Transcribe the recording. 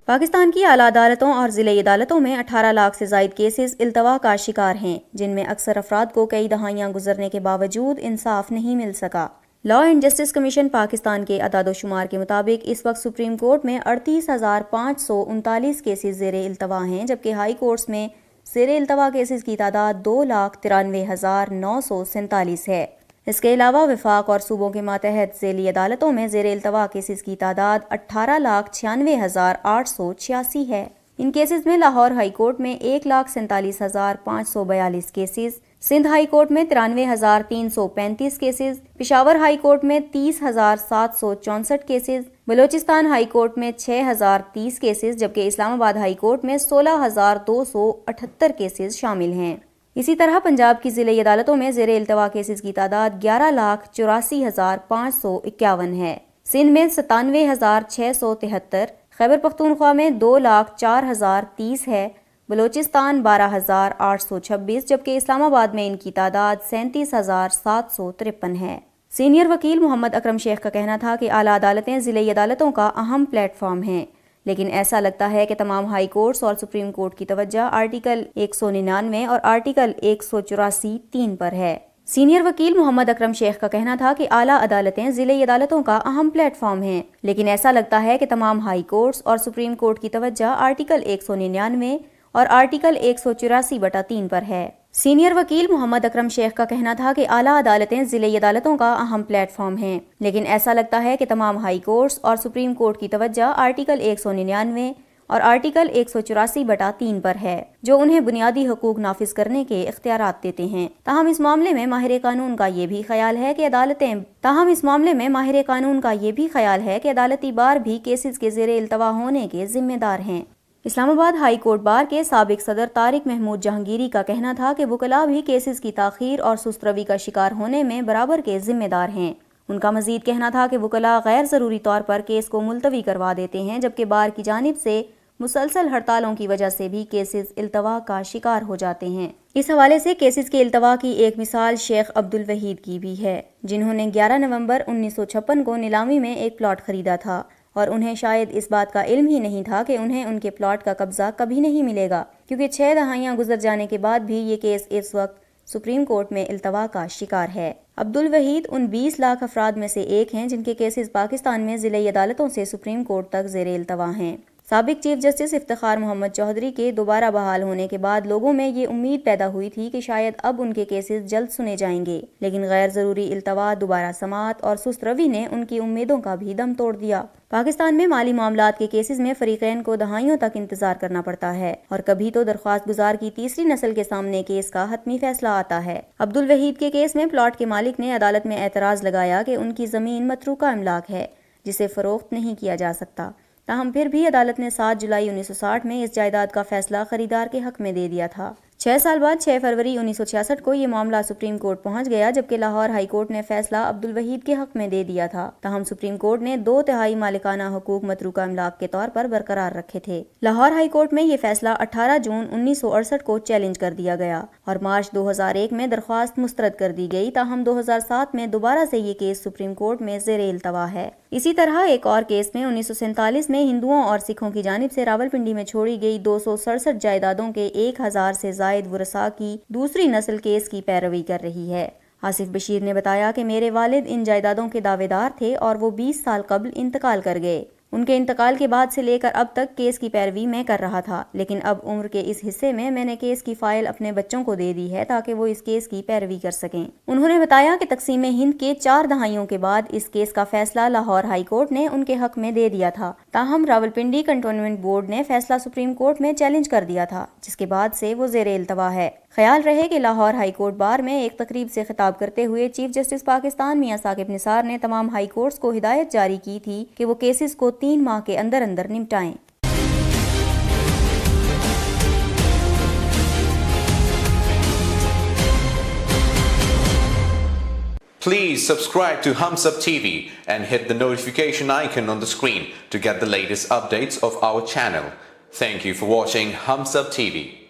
پاکستان کی اعلیٰ عدالتوں اور ضلعی عدالتوں میں 18 لاکھ سے زائد کیسز التوا کا شکار ہیں، جن میں اکثر افراد کو کئی دہائیاں گزرنے کے باوجود انصاف نہیں مل سکا۔ Law and justice commission Pakistan کے اعداد و شمار کے مطابق اس وقت سپریم کورٹ میں 38,539 کیسز زیر التوا ہیں، جبکہ ہائی کورٹس میں زیر التوا کیسز کی تعداد 2,93,947 ہے۔ اس کے علاوہ وفاق اور صوبوں کے ماتحت ذیلی عدالتوں میں زیر التوا کیسز کی تعداد 18,96,886 ہے۔ ان کیسز میں لاہور ہائی کورٹ میں 1,47,542 کیسز، سندھ ہائی کورٹ میں 93,335 کیسز، پشاور ہائی کورٹ میں 30,764 کیسز، بلوچستان ہائی کورٹ میں 6,030 کیسز، جبکہ اسلام آباد ہائی کورٹ میں 16,278 کیسز شامل ہیں۔ اسی طرح پنجاب کی ضلعی عدالتوں میں زیر التوا کیسز کی تعداد 11,84,551 ہے، سندھ میں 97,673، خیبر پختونخوا میں 2,04,030 ہے، بلوچستان 12,826، جبکہ اسلام آباد میں ان کی تعداد 37,753 ہے۔ سینئر وکیل محمد اکرم شیخ کا کہنا تھا کہ اعلیٰ عدالتیں ضلعی عدالتوں کا اہم پلیٹ فارم ہیں، لیکن ایسا لگتا ہے کہ تمام ہائی کورٹس اور سپریم کورٹ کی توجہ آرٹیکل 199 اور آرٹیکل 184(3) پر ہے۔ سینئر وکیل محمد اکرم شیخ کا کہنا تھا کہ اعلیٰ عدالتیں ضلعی عدالتوں کا اہم پلیٹ فارم ہیں، لیکن ایسا لگتا ہے کہ تمام ہائی کورٹس اور سپریم کورٹ کی توجہ آرٹیکل 199 اور آرٹیکل 184(3) پر ہے۔ سینئر وکیل محمد اکرم شیخ کا کہنا تھا کہ اعلیٰ عدالتیں ضلعی عدالتوں کا اہم پلیٹ فارم ہیں، لیکن ایسا لگتا ہے کہ تمام ہائی کورٹس اور سپریم کورٹ کی توجہ آرٹیکل 199 اور آرٹیکل 184(3) پر ہے، جو انہیں بنیادی حقوق نافذ کرنے کے اختیارات دیتے ہیں۔ تاہم اس معاملے میں ماہر قانون کا یہ بھی خیال ہے کہ عدالتی بار بھی کیسز کے زیر التوا ہونے کے ذمہ دار ہیں۔ اسلام آباد ہائی کورٹ بار کے سابق صدر طارق محمود جہانگیری کا کہنا تھا کہ وکلاء بھی کیسز کی تاخیر اور سست روی کا شکار ہونے میں برابر کے ذمہ دار ہیں۔ ان کا مزید کہنا تھا کہ وکلاء غیر ضروری طور پر کیس کو ملتوی کروا دیتے ہیں، جبکہ بار کی جانب سے مسلسل ہڑتالوں کی وجہ سے بھی کیسز التوا کا شکار ہو جاتے ہیں۔ اس حوالے سے کیسز کے التوا کی ایک مثال شیخ عبدالوحید کی بھی ہے، جنہوں نے 11 نومبر 1956 کو نیلامی میں ایک پلاٹ خریدا تھا اور انہیں شاید اس بات کا علم ہی نہیں تھا کہ انہیں ان کے پلاٹ کا قبضہ کبھی نہیں ملے گا، کیونکہ 6 دہائیاں گزر جانے کے بعد بھی یہ کیس اس وقت سپریم کورٹ میں التوا کا شکار ہے۔ عبدالوحید ان 20 لاکھ افراد میں سے ایک ہیں جن کے کیسز پاکستان میں ضلعی عدالتوں سے سپریم کورٹ تک زیر التوا ہیں۔ سابق چیف جسٹس افتخار محمد چودھری کے دوبارہ بحال ہونے کے بعد لوگوں میں یہ امید پیدا ہوئی تھی کہ شاید اب ان کے کیسز جلد سنے جائیں گے، لیکن غیر ضروری التوا، دوبارہ سماعت اور سست روی نے ان کی امیدوں کا بھی دم توڑ دیا۔ پاکستان میں مالی معاملات کے کیسز میں فریقین کو دہائیوں تک انتظار کرنا پڑتا ہے اور کبھی تو درخواست گزار کی تیسری نسل کے سامنے کیس کا حتمی فیصلہ آتا ہے۔ عبدالوحید کے کیس میں پلاٹ کے مالک نے عدالت میں اعتراض لگایا کہ ان کی زمین متروکہ املاک ہے جسے فروخت نہیں کیا جا سکتا، تاہم پھر بھی عدالت نے 7 جولائی 1960 میں اس جائیداد کا فیصلہ خریدار کے حق میں دے دیا تھا۔ 6 سال بعد 6 فروری 1966 کو یہ معاملہ سپریم کورٹ پہنچ گیا، جبکہ لاہور ہائی کورٹ نے فیصلہ عبدالوحید کے حق میں دے دیا تھا، تاہم سپریم کورٹ نے 2/3 مالکانہ حقوق متروکہ املاک کے طور پر برقرار رکھے تھے۔ لاہور ہائی کورٹ میں یہ فیصلہ 18 جون 1968 کو چیلنج کر دیا گیا اور مارچ 2001 میں درخواست مسترد کر دی گئی، تاہم 2007 میں دوبارہ سے یہ کیس سپریم کورٹ میں زیر التوا ہے۔ اسی طرح ایک اور کیس میں 1947 میں ہندوؤں اور سکھوں کی جانب سے راولپنڈی میں چھوڑی گئی 267 جائیدادوں کے 1000 سے زائد ورثاء کی دوسری نسل کیس کی پیروی کر رہی ہے۔ آصف بشیر نے بتایا کہ میرے والد ان جائیدادوں کے دعوے دار تھے اور وہ 20 سال قبل انتقال کر گئے۔ ان کے انتقال کے بعد سے لے کر اب تک کیس کی پیروی میں کر رہا تھا، لیکن اب عمر کے اس حصے میں نے کیس کی فائل اپنے بچوں کو دے دی ہے تاکہ وہ اس کیس کی پیروی کر سکیں۔ انہوں نے بتایا کہ تقسیم ہند کے 4 دہائیوں کے بعد اس کیس کا فیصلہ لاہور ہائی کورٹ نے ان کے حق میں دے دیا تھا، تاہم راولپنڈی کنٹونمنٹ بورڈ نے فیصلہ سپریم کورٹ میں چیلنج کر دیا تھا، جس کے بعد سے وہ زیر التوا ہے۔ خیال رہے کہ لاہور ہائی کورٹ بار میں ایک تقریب سے خطاب کرتے ہوئے چیف جسٹس پاکستان میاں ثاقب نثار نے تمام ہائی کورٹس کو ہدایت جاری کی تھی کہ وہ کیسز کو 3 ماہ کے اندر نمٹائیں۔ Please subscribe to Humsup TV and hit the notification icon on the screen to get the latest updates of our channel. Thank you for watching Humsup TV.